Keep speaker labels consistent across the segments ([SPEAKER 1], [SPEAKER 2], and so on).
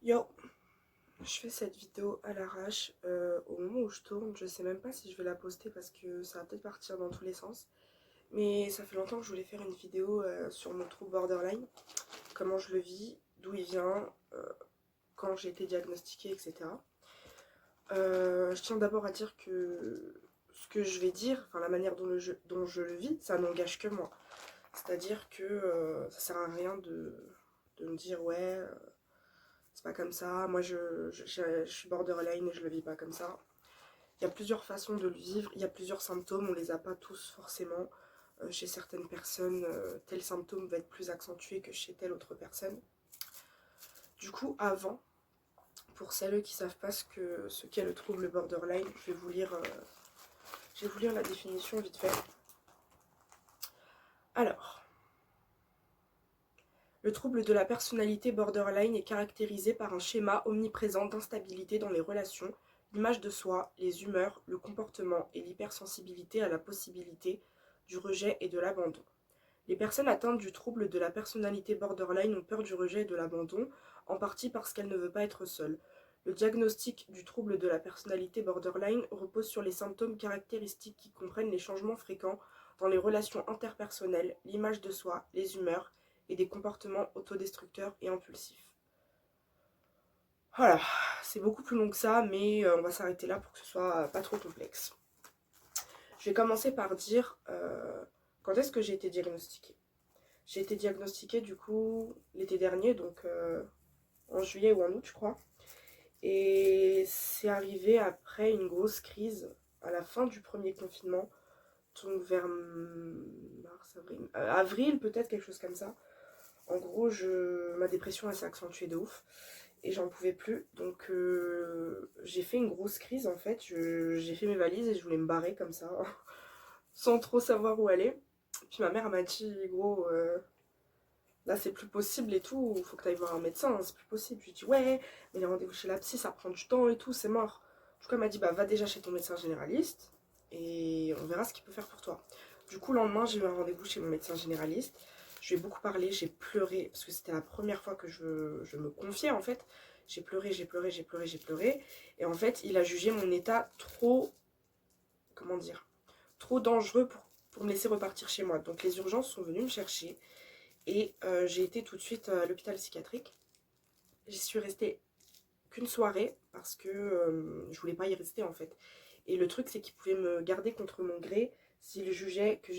[SPEAKER 1] Yo, je fais cette vidéo à l'arrache au moment où je tourne. Je sais même pas si je vais la poster parce que ça va peut-être partir dans tous les sens. Mais ça fait longtemps que je voulais faire une vidéo sur mon trouble borderline, comment je le vis, d'où il vient, quand j'ai été diagnostiquée, etc. Je tiens d'abord à dire que ce que je vais dire, enfin la manière dont je le vis, ça n'engage que moi. C'est-à-dire que ça sert à rien de me dire ouais, c'est pas comme ça, moi je suis borderline et je le vis pas comme ça. Il y a plusieurs façons de le vivre, il y a plusieurs symptômes, on les a pas tous forcément. Chez certaines personnes, tel symptôme va être plus accentué que chez telle autre personne. Du coup, avant, pour celles qui savent pas ce qu'est le trouble borderline, je vais vous lire la définition vite fait. Alors, le trouble de la personnalité borderline est caractérisé par un schéma omniprésent d'instabilité dans les relations, l'image de soi, les humeurs, le comportement et l'hypersensibilité à la possibilité du rejet et de l'abandon. Les personnes atteintes du trouble de la personnalité borderline ont peur du rejet et de l'abandon, en partie parce qu'elles ne veulent pas être seules. Le diagnostic du trouble de la personnalité borderline repose sur les symptômes caractéristiques qui comprennent les changements fréquents dans les relations interpersonnelles, l'image de soi, les humeurs et des comportements autodestructeurs et impulsifs. Voilà, c'est beaucoup plus long que ça, mais on va s'arrêter là pour que ce soit pas trop complexe. Je vais commencer par dire quand est-ce que j'ai été diagnostiquée. J'ai été diagnostiquée du coup l'été dernier, donc en juillet ou en août je crois. Et c'est arrivé après une grosse crise à la fin du premier confinement, donc vers mars, avril peut-être, quelque chose comme ça. En gros, ma dépression elle s'est accentuée de ouf et j'en pouvais plus. Donc j'ai fait une grosse crise en fait. J'ai fait mes valises et je voulais me barrer comme ça, sans trop savoir où aller. Puis ma mère m'a dit, gros, là c'est plus possible et tout, faut que tu ailles voir un médecin, hein, c'est plus possible. Je lui ai dit ouais, mais les rendez-vous chez la psy ça prend du temps et tout, c'est mort. Du coup elle m'a dit bah va déjà chez ton médecin généraliste et on verra ce qu'il peut faire pour toi. Du coup le lendemain j'ai eu un rendez-vous chez mon médecin généraliste. Je lui ai beaucoup parlé, j'ai pleuré parce que c'était la première fois que je me confiais en fait. J'ai pleuré, j'ai pleuré, j'ai pleuré, j'ai pleuré. Et en fait il a jugé mon état trop, comment dire, trop dangereux pour me laisser repartir chez moi. Donc les urgences sont venues me chercher. Et j'ai été tout de suite à l'hôpital psychiatrique. J'y suis restée qu'une soirée parce que je voulais pas y rester en fait. Et le truc c'est qu'ils pouvaient me garder contre mon gré s'ils jugeaient que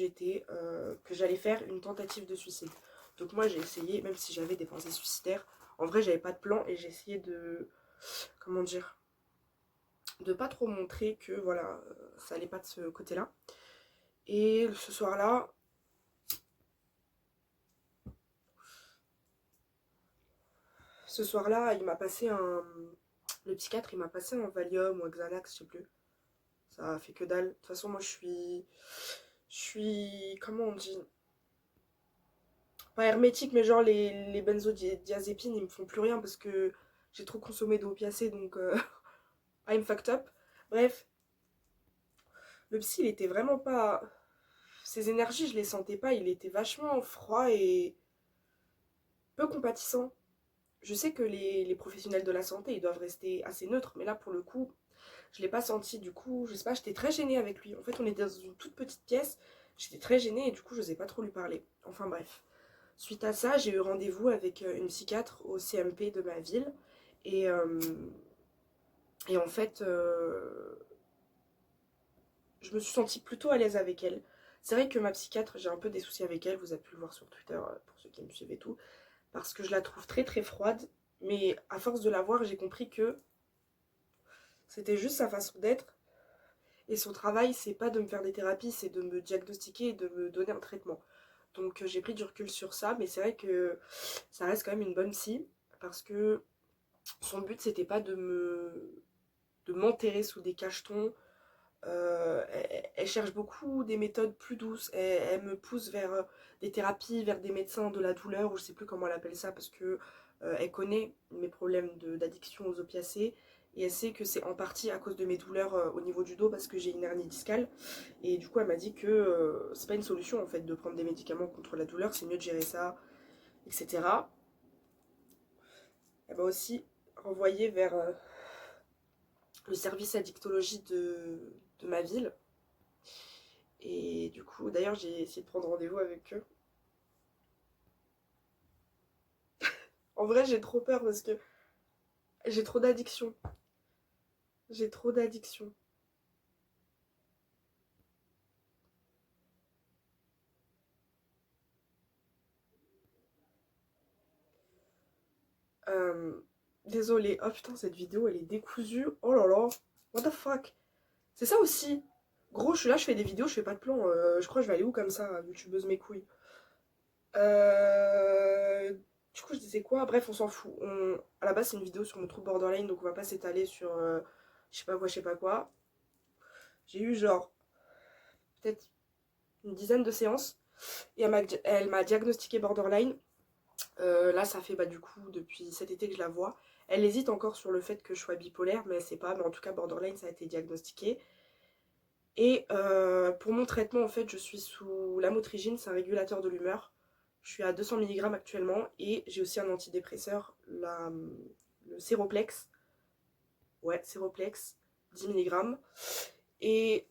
[SPEAKER 1] j'allais faire une tentative de suicide. Donc moi j'ai essayé, même si j'avais des pensées suicidaires, en vrai j'avais pas de plan et j'ai essayé de, comment dire, de pas trop montrer que voilà, ça allait pas de ce côté-là. Et ce soir-là, il m'a passé un, le psychiatre, il m'a passé un Valium ou un Xanax, je sais plus. Ça a fait que dalle. De toute façon, moi, comment on dit? Pas hermétique, mais genre les benzodiazépines, ils me font plus rien parce que j'ai trop consommé d'opiacés, donc I'm fucked up. Bref, le psy, il était vraiment pas... Ses énergies, je les sentais pas. Il était vachement froid et peu compatissant. Je sais que les professionnels de la santé, ils doivent rester assez neutres, mais là, pour le coup, je l'ai pas senti. Du coup, je sais pas, j'étais très gênée avec lui. En fait, on était dans une toute petite pièce. J'étais très gênée et du coup, je n'osais pas trop lui parler. Enfin bref. Suite à ça, j'ai eu rendez-vous avec une psychiatre au CMP de ma ville. Et, euh, et en fait, je me suis sentie plutôt à l'aise avec elle. C'est vrai que ma psychiatre, j'ai un peu des soucis avec elle. Vous avez pu le voir sur Twitter pour ceux qui me suivent et tout. Parce que je la trouve très très froide. Mais à force de la voir, j'ai compris que c'était juste sa façon d'être. Et son travail, c'est pas de me faire des thérapies, c'est de me diagnostiquer et de me donner un traitement. Donc j'ai pris du recul sur ça, mais c'est vrai que ça reste quand même une bonne psy, parce que son but c'était pas de m'enterrer sous des cachetons. Elle cherche beaucoup des méthodes plus douces. Elle me pousse vers des thérapies, vers des médecins de la douleur, ou je sais plus comment elle appelle ça, parce que elle connaît mes problèmes d'addiction aux opiacés. Et elle sait que c'est en partie à cause de mes douleurs au niveau du dos parce que j'ai une hernie discale. Et du coup, elle m'a dit que c'est pas une solution en fait de prendre des médicaments contre la douleur, c'est mieux de gérer ça, etc. Elle m'a aussi renvoyée vers le service addictologie de ma ville. Et du coup, d'ailleurs, j'ai essayé de prendre rendez-vous avec eux. En vrai, j'ai trop peur parce que j'ai trop d'addiction. J'ai trop d'addiction. Désolée. Oh putain, cette vidéo, elle est décousue. Oh là là. What the fuck. C'est ça aussi. Gros, je suis là, je fais des vidéos, je fais pas de plan. Je crois que je vais aller où comme ça, youtubeuse mes couilles. Euh... Du coup, je disais quoi? Bref, on s'en fout. À la base, c'est une vidéo sur mon trouble borderline, donc on va pas s'étaler sur je sais pas quoi, je sais pas quoi. J'ai eu genre peut-être une dizaine de séances et elle m'a diagnostiqué borderline. Là, ça fait bah, du coup depuis cet été que je la vois. Elle hésite encore sur le fait que je sois bipolaire, mais elle sait pas. Mais en tout cas, borderline, ça a été diagnostiqué. Et pour mon traitement, en fait, je suis sous lamotrigine, c'est un régulateur de l'humeur. Je suis à 200 mg actuellement et j'ai aussi un antidépresseur, le Séroplex. Ouais, Séroplex, 10 mg. Et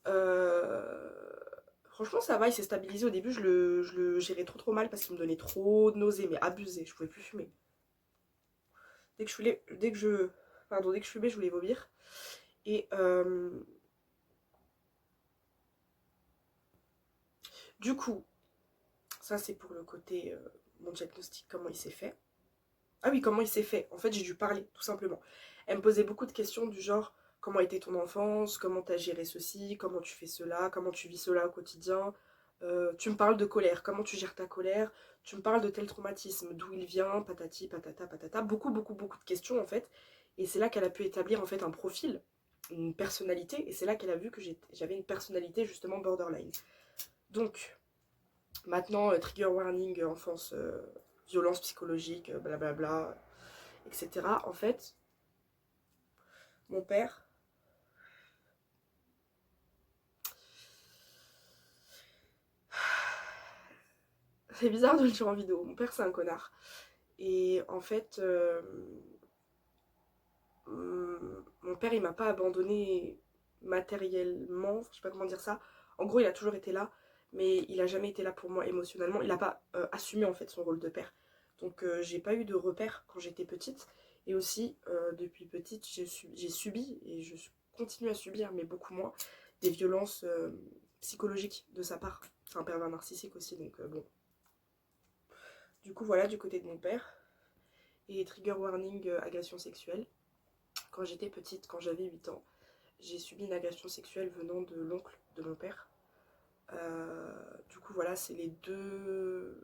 [SPEAKER 1] franchement, ça va, il s'est stabilisé. Au début, je le gérais trop mal parce qu'il me donnait trop de nausées, mais abusé, je pouvais plus fumer. Dès que je fumais, je voulais vomir. Et du coup, ça c'est pour le côté mon diagnostic, comment il s'est fait. Ah oui, comment il s'est fait. En fait, j'ai dû parler, tout simplement. Elle me posait beaucoup de questions du genre, comment était ton enfance, comment t'as géré ceci, comment tu fais cela, comment tu vis cela au quotidien. Tu me parles de colère, comment tu gères ta colère. Tu me parles de tel traumatisme, d'où il vient, patati, patata, patata. Beaucoup, beaucoup, beaucoup de questions, en fait. Et c'est là qu'elle a pu établir, en fait, un profil, une personnalité. Et c'est là qu'elle a vu que j'avais une personnalité, justement, borderline. Donc, maintenant, trigger warning, enfance, violence psychologique, blablabla, etc. En fait, mon père, c'est bizarre de le dire en vidéo, mon père c'est un connard. Et en fait, mon père il m'a pas abandonné matériellement, je sais pas comment dire ça. En gros, il a toujours été là, mais il a jamais été là pour moi émotionnellement. Il a pas assumé en fait son rôle de père. Donc j'ai pas eu de repères quand j'étais petite. Et aussi, depuis petite, j'ai subi, et continue à subir, mais beaucoup moins, des violences psychologiques de sa part. C'est un pervers narcissique aussi, donc bon. Du coup, voilà, du côté de mon père. Et trigger warning, agression sexuelle. Quand j'étais petite, quand j'avais 8 ans, j'ai subi une agression sexuelle venant de l'oncle de mon père. Du coup, voilà, c'est les deux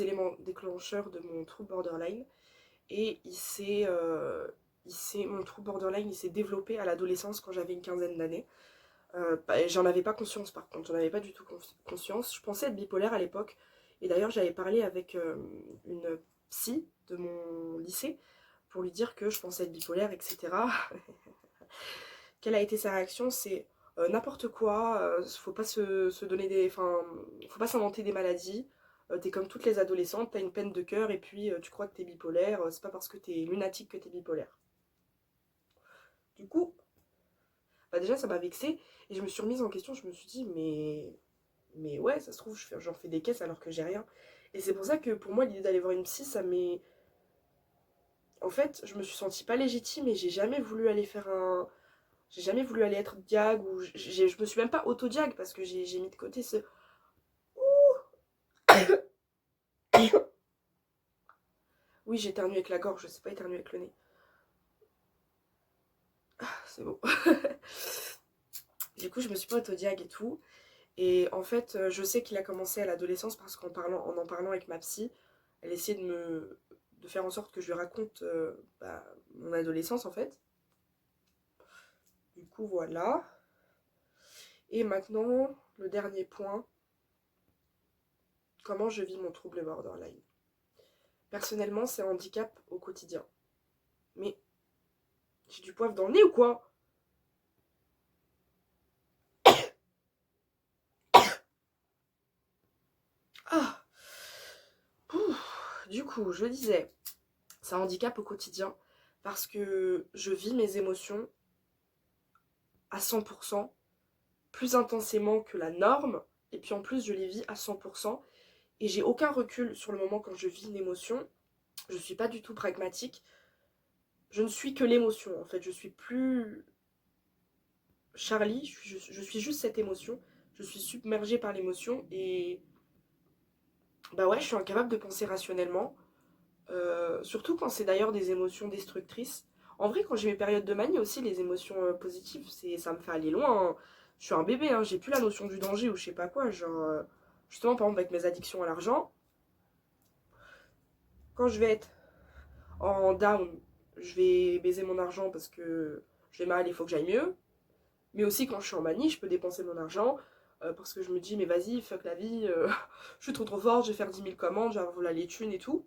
[SPEAKER 1] éléments déclencheurs de mon trouble borderline. Et mon trouble borderline, il s'est développé à l'adolescence quand j'avais une quinzaine d'années. J'en avais pas conscience par contre, j'en avais pas du tout conscience. Je pensais être bipolaire à l'époque. Et d'ailleurs, j'avais parlé avec une psy de mon lycée pour lui dire que je pensais être bipolaire, etc. Quelle a été sa réaction? C'est n'importe quoi, faut pas se donner des. Enfin, faut pas s'inventer des maladies. T'es comme toutes les adolescentes, t'as une peine de cœur et puis tu crois que t'es bipolaire. C'est pas parce que t'es lunatique que t'es bipolaire. Du coup, bah déjà ça m'a vexée et je me suis remise en question. Je me suis dit, mais ouais, ça se trouve, j'en fais des caisses alors que j'ai rien. Et c'est pour ça que pour moi, l'idée d'aller voir une psy, ça m'est. En fait, je me suis sentie pas légitime et j'ai jamais voulu aller faire un. J'ai jamais voulu aller être diag ou. Je me suis même pas auto-diag parce que j'ai mis de côté ce. Oui, j'ai éternué avec la gorge, je sais pas éternuer avec le nez. C'est bon. Du coup, je me suis pas auto-diag et tout. Et en fait, je sais qu'il a commencé à l'adolescence parce en en parlant avec ma psy, elle essayait de faire en sorte que je lui raconte bah, mon adolescence en fait. Du coup, voilà. Et maintenant, le dernier point, comment je vis mon trouble borderline. Personnellement, c'est un handicap au quotidien. Mais j'ai du poivre dans le nez ou quoi? Ah Ouh. Du coup, je disais, c'est un handicap au quotidien. parce que je vis mes émotions à 100%, plus intensément que la norme, et puis en plus je les vis à 100%, et j'ai aucun recul sur le moment quand je vis une émotion. Je suis pas du tout pragmatique, je ne suis que l'émotion en fait, je suis plus Charlie, je suis juste cette émotion, je suis submergée par l'émotion, et bah ouais, je suis incapable de penser rationnellement, surtout quand c'est d'ailleurs des émotions destructrices. En vrai, quand j'ai mes périodes de manie aussi, les émotions positives, ça me fait aller loin, hein. Je suis un bébé, hein, j'ai plus la notion du danger ou je sais pas quoi, genre... justement, par exemple, avec mes addictions à l'argent, quand je vais être en down, je vais baiser mon argent parce que je vais mal, il faut que j'aille mieux. Mais aussi quand je suis en manie, je peux dépenser mon argent parce que je me dis, mais vas-y, fuck la vie, je suis trop forte, je vais faire 10 000 commandes, je vais avoir les thunes et tout.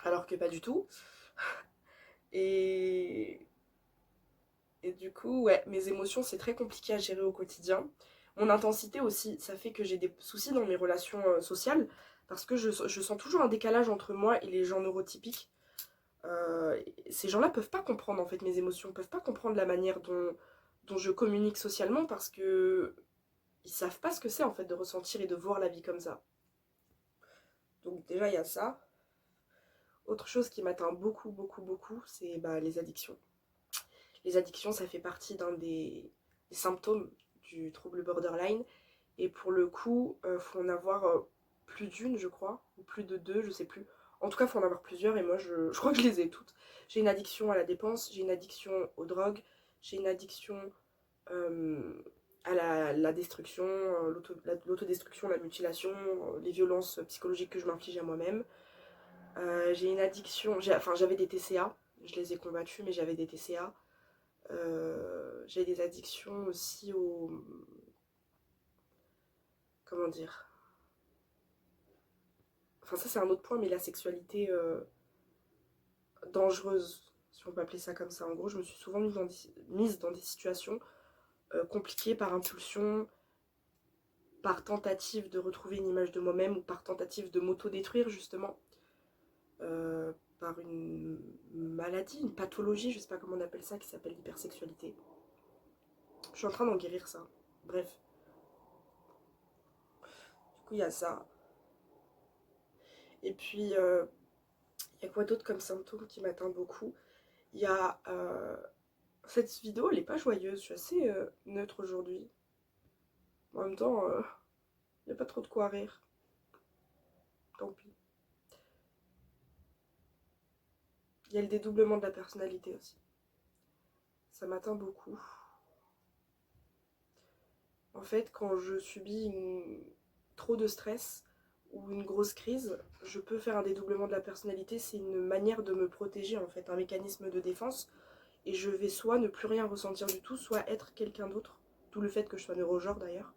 [SPEAKER 1] Alors que pas du tout. Et, et du coup, ouais, mes émotions, c'est très compliqué à gérer au quotidien. Mon intensité aussi, ça fait que j'ai des soucis dans mes relations sociales parce que je sens toujours un décalage entre moi et les gens neurotypiques. Ces gens-là peuvent pas comprendre en fait mes émotions, peuvent pas comprendre la manière dont je communique socialement parce que ils savent pas ce que c'est en fait de ressentir et de voir la vie comme ça. Donc déjà il y a ça. Autre chose qui m'atteint beaucoup, beaucoup, beaucoup, c'est bah, les addictions. Les addictions, ça fait partie d'un des symptômes du trouble borderline. Et pour le coup, faut en avoir plus d'une, je crois, ou plus de deux, je sais plus. En tout cas, faut en avoir plusieurs, et moi, je crois que je les ai toutes. J'ai une addiction à la dépense, j'ai une addiction aux drogues, j'ai une addiction à la destruction, l'autodestruction, la mutilation, les violences psychologiques que je m'inflige à moi-même. J'ai une addiction, enfin j'avais des TCA, je les ai combattus, mais j'avais des TCA. J'ai des addictions aussi au... Comment dire? Enfin ça c'est un autre point, mais la sexualité dangereuse, si on peut appeler ça comme ça. En gros, je me suis souvent mise dans des situations compliquées par impulsion, par tentative de retrouver une image de moi-même ou par tentative de m'auto-détruire justement. Par une maladie, une pathologie, je sais pas comment on appelle ça, qui s'appelle l'hypersexualité. Je suis en train d'en guérir ça. Bref. Du coup, il y a ça. Et puis, il y a quoi d'autre comme symptôme qui m'atteint beaucoup? Il y a... cette vidéo, elle est pas joyeuse. Je suis assez neutre aujourd'hui. En même temps, il n'y a pas trop de quoi rire. Tant pis. Il y a le dédoublement de la personnalité aussi. Ça m'atteint beaucoup. En fait, quand je subis trop de stress ou une grosse crise, je peux faire un dédoublement de la personnalité. C'est une manière de me protéger, en fait, un mécanisme de défense. Et je vais soit ne plus rien ressentir du tout, soit être quelqu'un d'autre. D'où le fait que je sois neurogenre d'ailleurs.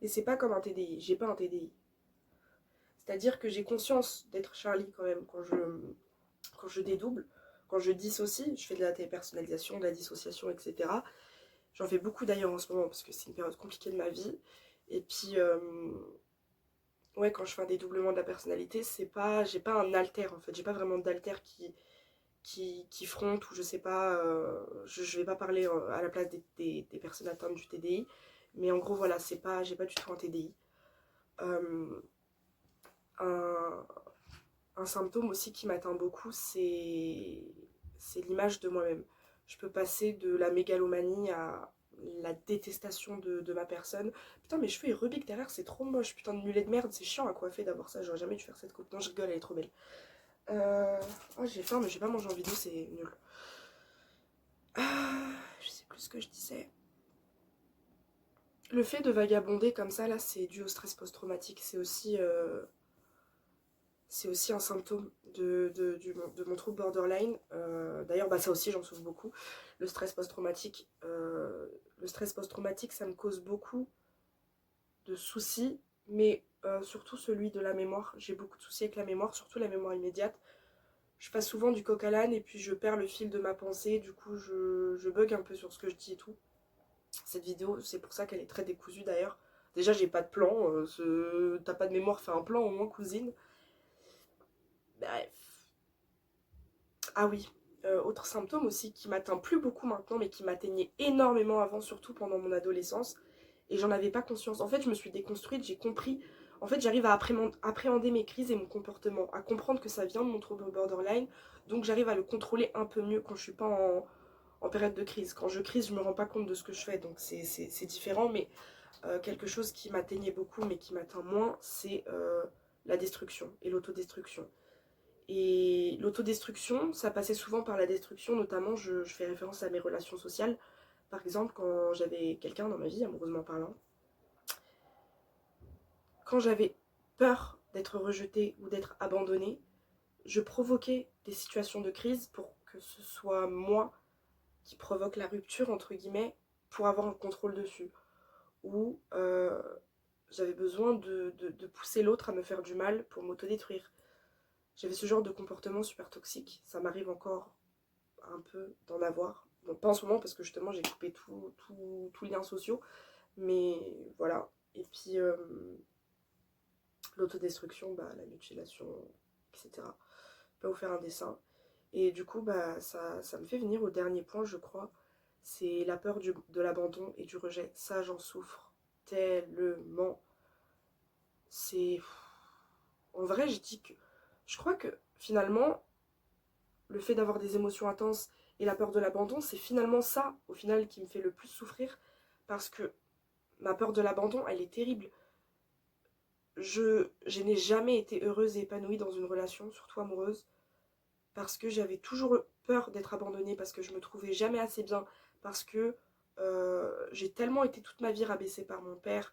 [SPEAKER 1] Et c'est pas comme un TDI, j'ai pas un TDI. C'est-à-dire que j'ai conscience d'être Charlie quand même quand je dédouble, quand je dissocie, je fais de la dépersonnalisation, de la dissociation, etc. J'en fais beaucoup d'ailleurs en ce moment parce que c'est une période compliquée de ma vie. Et puis, ouais, quand je fais un dédoublement de la personnalité, c'est pas, j'ai pas un alter en fait, j'ai pas vraiment d'alter qui fronte ou je sais pas, je vais pas parler à la place des personnes atteintes du TDI, mais en gros voilà, c'est pas, j'ai pas du tout un TDI. Euh, un, un symptôme aussi qui m'atteint beaucoup, c'est l'image de moi-même. Je peux passer de la mégalomanie à la détestation de ma personne. Putain, mes cheveux ils rebiquent derrière, c'est trop moche. Putain de mulet de merde, c'est chiant à coiffer d'avoir ça. J'aurais jamais dû faire cette coupe. Non, je rigole, elle est trop belle. Oh, j'ai faim, mais j'ai pas mangé en vidéo, c'est nul. Je sais plus ce que je disais. Le fait de vagabonder comme ça, là, c'est dû au stress post-traumatique. C'est aussi un symptôme de mon trouble borderline. D'ailleurs, bah, ça aussi, j'en souffre beaucoup. Le stress post-traumatique, ça me cause beaucoup de soucis, mais surtout celui de la mémoire. J'ai beaucoup de soucis avec la mémoire, surtout la mémoire immédiate. Je passe souvent du coq à l'âne et puis je perds le fil de ma pensée. Du coup, je bug un peu sur ce que je dis et tout. Cette vidéo, c'est pour ça qu'elle est très décousue d'ailleurs. Déjà, j'ai pas de plan. T'as pas de mémoire, fais un plan au moins, cousine. Bref. Ah oui, autre symptôme aussi qui m'atteint plus beaucoup maintenant, mais qui m'atteignait énormément avant, surtout pendant mon adolescence, et j'en avais pas conscience. En fait, je me suis déconstruite, j'ai compris. En fait, j'arrive à appréhender mes crises et mon comportement, à comprendre que ça vient de mon trouble borderline, donc j'arrive à le contrôler un peu mieux quand je suis pas en période de crise. Quand je crise, je me rends pas compte de ce que je fais, donc c'est différent, mais quelque chose qui m'atteignait beaucoup, mais qui m'atteint moins, c'est la destruction et l'autodestruction. Et l'autodestruction, ça passait souvent par la destruction, notamment je fais référence à mes relations sociales. Par exemple, quand j'avais quelqu'un dans ma vie, amoureusement parlant, quand j'avais peur d'être rejetée ou d'être abandonnée, je provoquais des situations de crise pour que ce soit moi qui provoque la rupture, entre guillemets, pour avoir un contrôle dessus. Ou j'avais besoin de pousser l'autre à me faire du mal pour m'autodétruire. J'avais ce genre de comportement super toxique. Ça m'arrive encore un peu d'en avoir. Bon, pas en ce moment parce que justement j'ai coupé tout lien social. Mais voilà. Et puis l'autodestruction, bah, la mutilation, etc. Je peux vous faire un dessin. Et du coup, bah, ça me fait venir au dernier point, je crois. C'est la peur de l'abandon et du rejet. Ça, j'en souffre tellement. C'est... En vrai, je dis que... Je crois que finalement, le fait d'avoir des émotions intenses et la peur de l'abandon, c'est finalement ça, au final, qui me fait le plus souffrir. Parce que ma peur de l'abandon, elle est terrible. Je n'ai jamais été heureuse et épanouie dans une relation, surtout amoureuse, parce que j'avais toujours peur d'être abandonnée, parce que je me trouvais jamais assez bien, parce que j'ai tellement été toute ma vie rabaissée par mon père,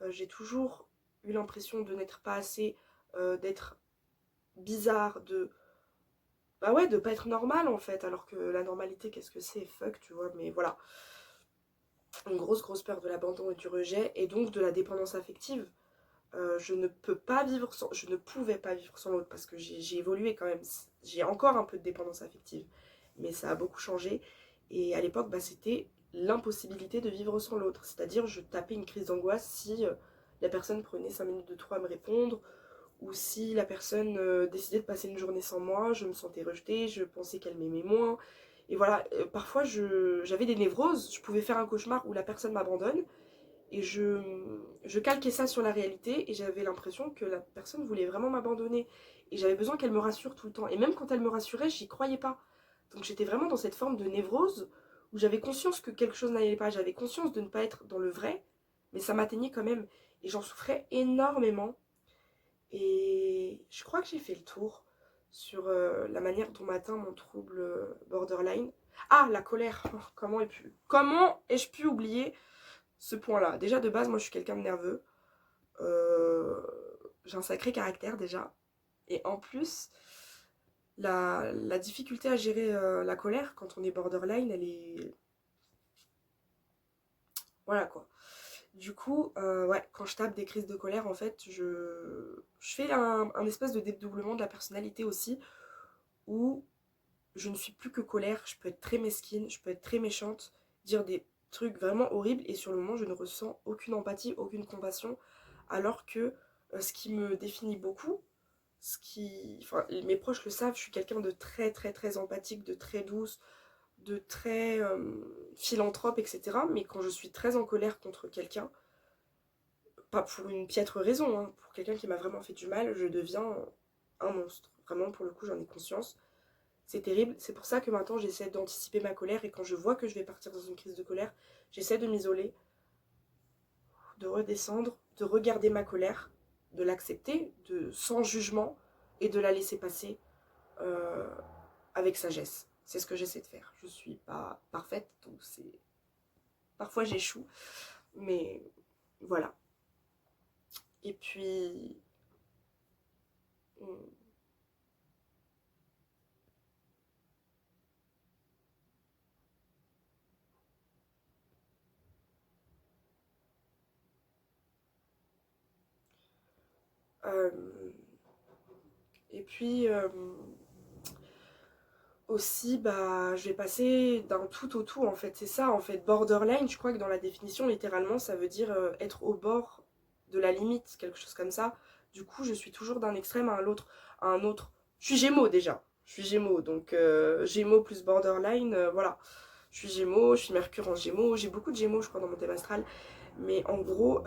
[SPEAKER 1] j'ai toujours eu l'impression de n'être pas assez, d'être bizarre, de... Bah ouais, de pas être normale en fait, alors que la normalité, qu'est-ce que c'est? Fuck, tu vois, mais voilà. Une grosse peur de l'abandon et du rejet, et donc de la dépendance affective. Je ne peux pas vivre sans, je ne pouvais pas vivre sans l'autre parce que j'ai évolué quand même. J'ai encore un peu de dépendance affective, mais ça a beaucoup changé. Et à l'époque, bah, c'était l'impossibilité de vivre sans l'autre. C'est-à-dire, je tapais une crise d'angoisse si la personne prenait 5 minutes de trop à me répondre, ou si la personne décidait de passer une journée sans moi, je me sentais rejetée, je pensais qu'elle m'aimait moins. Et voilà, parfois j'avais des névroses, je pouvais faire un cauchemar où la personne m'abandonne, et je calquais ça sur la réalité et j'avais l'impression que la personne voulait vraiment m'abandonner. Et j'avais besoin qu'elle me rassure tout le temps. Et même quand elle me rassurait, j'y croyais pas. Donc j'étais vraiment dans cette forme de névrose où j'avais conscience que quelque chose n'allait pas. J'avais conscience de ne pas être dans le vrai, mais ça m'atteignait quand même. Et j'en souffrais énormément. Et je crois que j'ai fait le tour sur la manière dont m'atteint mon trouble borderline. Ah, la colère. Comment ai-je pu oublier ce point-là? Déjà, de base, moi, je suis quelqu'un de nerveux. Euh, j'ai un sacré caractère, déjà. Et en plus, la difficulté à gérer la colère quand on est borderline, elle est... Voilà, quoi. Du coup, ouais, quand je tape des crises de colère, en fait, je fais un espèce de dédoublement de la personnalité aussi, où je ne suis plus que colère, je peux être très mesquine, je peux être très méchante, dire des trucs vraiment horribles, et sur le moment, je ne ressens aucune empathie, aucune compassion, alors que ce qui me définit beaucoup, enfin, mes proches le savent, je suis quelqu'un de très empathique, de très douce, de très philanthrope, etc. Mais quand je suis très en colère contre quelqu'un, pas pour une piètre raison, hein, pour quelqu'un qui m'a vraiment fait du mal, je deviens un monstre. Vraiment, pour le coup, j'en ai conscience. C'est terrible. C'est pour ça que maintenant, j'essaie d'anticiper ma colère, et quand je vois que je vais partir dans une crise de colère, j'essaie de m'isoler, de redescendre, de regarder ma colère, de l'accepter, sans jugement, et de la laisser passer euh, avec sagesse. C'est ce que j'essaie de faire. Je suis pas parfaite, donc c'est... Parfois j'échoue, mais voilà. Et puis... euh, et puis... aussi, bah, je vais passer d'un tout au tout, en fait. C'est ça, en fait. Borderline, je crois que dans la définition, littéralement, ça veut dire être au bord de la limite, quelque chose comme ça. Du coup, je suis toujours d'un extrême à un autre. Je suis Gémeaux, déjà. Je suis Gémeaux, donc Gémeaux plus borderline, voilà. Je suis Gémeaux, je suis Mercure en Gémeaux, j'ai beaucoup de Gémeaux je crois dans mon thème astral. Mais en gros,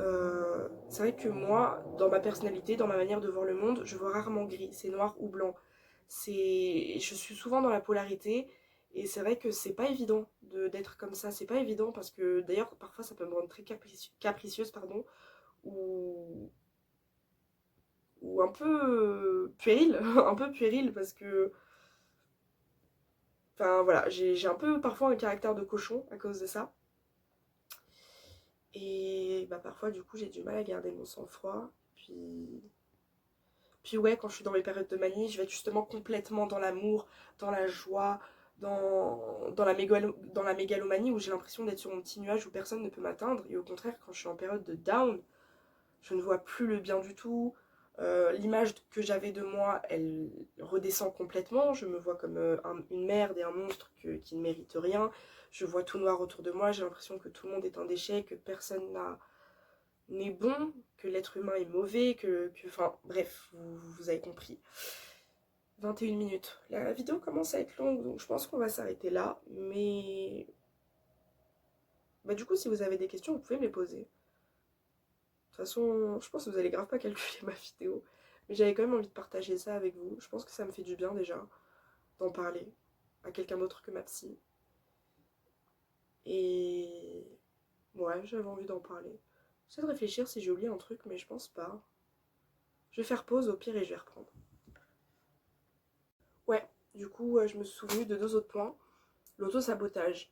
[SPEAKER 1] c'est vrai que moi, dans ma personnalité, dans ma manière de voir le monde, je vois rarement gris, c'est noir ou blanc. Je suis souvent dans la polarité, et c'est vrai que c'est pas évident d'être comme ça, c'est pas évident parce que d'ailleurs parfois ça peut me rendre très capricieuse, pardon, ou, ou un peu puérile, un peu puérile parce que, enfin voilà, j'ai un peu parfois un caractère de cochon à cause de ça. Et bah parfois du coup j'ai du mal à garder mon sang-froid. Puis ouais, quand je suis dans mes périodes de manie, je vais être justement complètement dans l'amour, dans la joie, dans la mégalomanie où j'ai l'impression d'être sur mon petit nuage où personne ne peut m'atteindre. Et au contraire, quand je suis en période de down, je ne vois plus le bien du tout. L'image que j'avais de moi, elle redescend complètement. Je me vois comme une merde et un monstre qui ne mérite rien. Je vois tout noir autour de moi. J'ai l'impression que tout le monde est un déchet, que personne n'est bon, que l'être humain est mauvais, enfin bref, vous avez compris. 21 minutes. La vidéo commence à être longue, donc je pense qu'on va s'arrêter là. Mais bah, du coup, si vous avez des questions, vous pouvez me les poser. De toute façon, je pense que vous allez grave pas calculer ma vidéo. Mais j'avais quand même envie de partager ça avec vous. Je pense que ça me fait du bien déjà d'en parler à quelqu'un d'autre que ma psy. Et ouais, j'avais envie d'en parler. J'essaie de réfléchir si j'ai oublié un truc, mais je pense pas. Je vais faire pause au pire et je vais reprendre. Ouais, du coup, je me suis souvenu de deux autres points. L'auto-sabotage.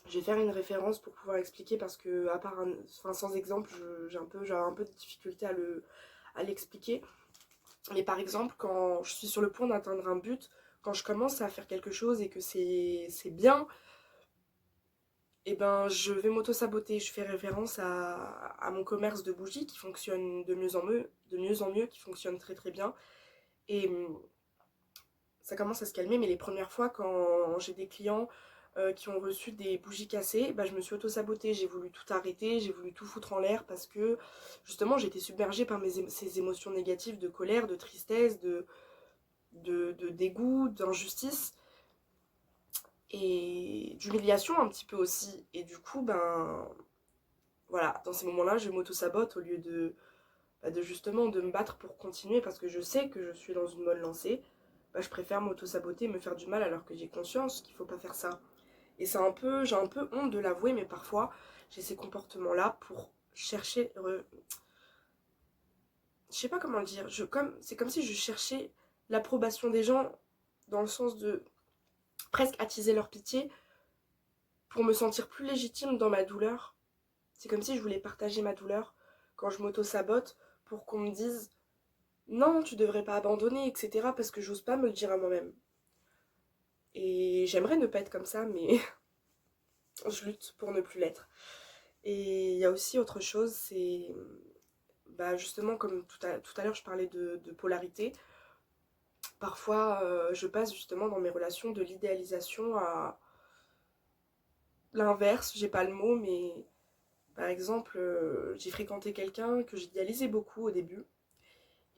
[SPEAKER 1] Je vais faire une référence pour pouvoir expliquer parce que, sans exemple, j'avais un peu de difficulté à l'expliquer. Mais par exemple, quand je suis sur le point d'atteindre un but, quand je commence à faire quelque chose et que c'est bien, et ben je vais m'auto-saboter. Je fais référence à mon commerce de bougies qui fonctionne de mieux en mieux, qui fonctionne très très bien. Et ça commence à se calmer, mais les premières fois quand j'ai des clients qui ont reçu des bougies cassées, bah, je me suis auto-sabotée, j'ai voulu tout arrêter, j'ai voulu tout foutre en l'air parce que justement j'étais submergée par ces émotions négatives de colère, de tristesse, de dégoût, d'injustice et d'humiliation un petit peu aussi. Et du coup, ben voilà, dans ces moments-là, je m'auto-sabote au lieu de justement de me battre pour continuer parce que je sais que je suis dans une bonne lancée. Bah, je préfère m'auto-saboter, me faire du mal alors que j'ai conscience qu'il faut pas faire ça. Et j'ai un peu honte de l'avouer, mais parfois j'ai ces comportements-là pour chercher, je sais pas comment le dire, c'est comme si je cherchais l'approbation des gens dans le sens de presque attiser leur pitié pour me sentir plus légitime dans ma douleur. C'est comme si je voulais partager ma douleur quand je m'auto-sabote pour qu'on me dise non, tu devrais pas abandonner, etc. parce que j'ose pas me le dire à moi-même. Et j'aimerais ne pas être comme ça, mais je lutte pour ne plus l'être. Et il y a aussi autre chose, c'est bah justement comme tout à l'heure je parlais de polarité. Parfois je passe justement dans mes relations de l'idéalisation à l'inverse, j'ai pas le mot, mais par exemple j'ai fréquenté quelqu'un que j'idéalisais beaucoup au début.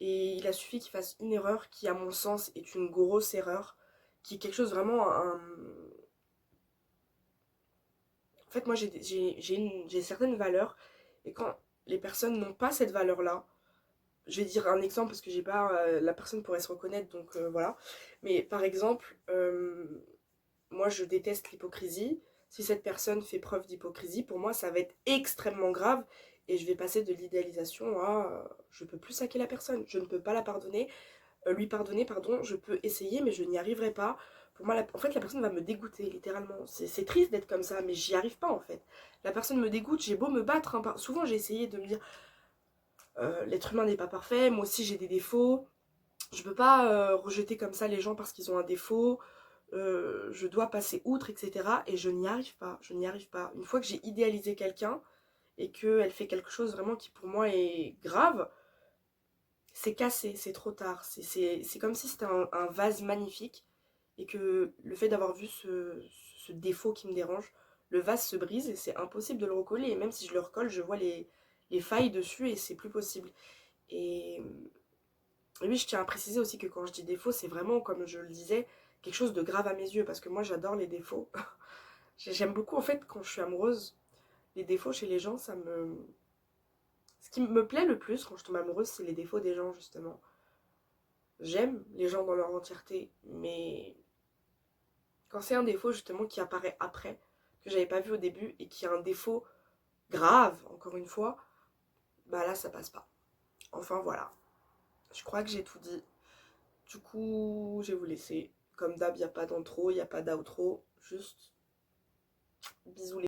[SPEAKER 1] Et il a suffi qu'il fasse une erreur qui, à mon sens, est une grosse erreur, qui est quelque chose vraiment... En fait, moi, j'ai certaines valeurs, et quand les personnes n'ont pas cette valeur-là, je vais dire un exemple parce que j'ai pas... la personne pourrait se reconnaître, donc voilà. Mais par exemple, moi, je déteste l'hypocrisie. Si cette personne fait preuve d'hypocrisie, pour moi, ça va être extrêmement grave, et je vais passer de l'idéalisation à... je peux plus saquer la personne, je ne peux pas la pardonner, lui pardonner, pardon, je peux essayer, mais je n'y arriverai pas. Pour moi, en fait, la personne va me dégoûter, littéralement. C'est triste d'être comme ça, mais j'y arrive pas, en fait. La personne me dégoûte, j'ai beau me battre. Hein, souvent, j'ai essayé de me dire, l'être humain n'est pas parfait, moi aussi j'ai des défauts. Je peux pas rejeter comme ça les gens parce qu'ils ont un défaut. Je dois passer outre, etc. Et je n'y arrive pas, je n'y arrive pas. Une fois que j'ai idéalisé quelqu'un et qu'elle fait quelque chose vraiment qui pour moi est grave, c'est cassé, c'est trop tard. C'est comme si c'était un vase magnifique et que le fait d'avoir vu ce défaut qui me dérange, le vase se brise et c'est impossible de le recoller. Et même si je le recolle, je vois les failles dessus et c'est plus possible. Et Et oui, je tiens à préciser aussi que quand je dis défaut, c'est vraiment, comme je le disais, quelque chose de grave à mes yeux, parce que moi j'adore les défauts. J'aime beaucoup en fait quand je suis amoureuse, les défauts chez les gens, ça me... Ce qui me plaît le plus quand je tombe amoureuse, c'est les défauts des gens justement. J'aime les gens dans leur entièreté, mais quand c'est un défaut justement qui apparaît après, que j'avais pas vu au début, et qui a un défaut grave, encore une fois, bah là ça passe pas. Enfin voilà, je crois que j'ai tout dit. Du coup, je vais vous laisser. Comme d'hab, il n'y a pas d'intro, il n'y a pas d'outro. Juste bisous les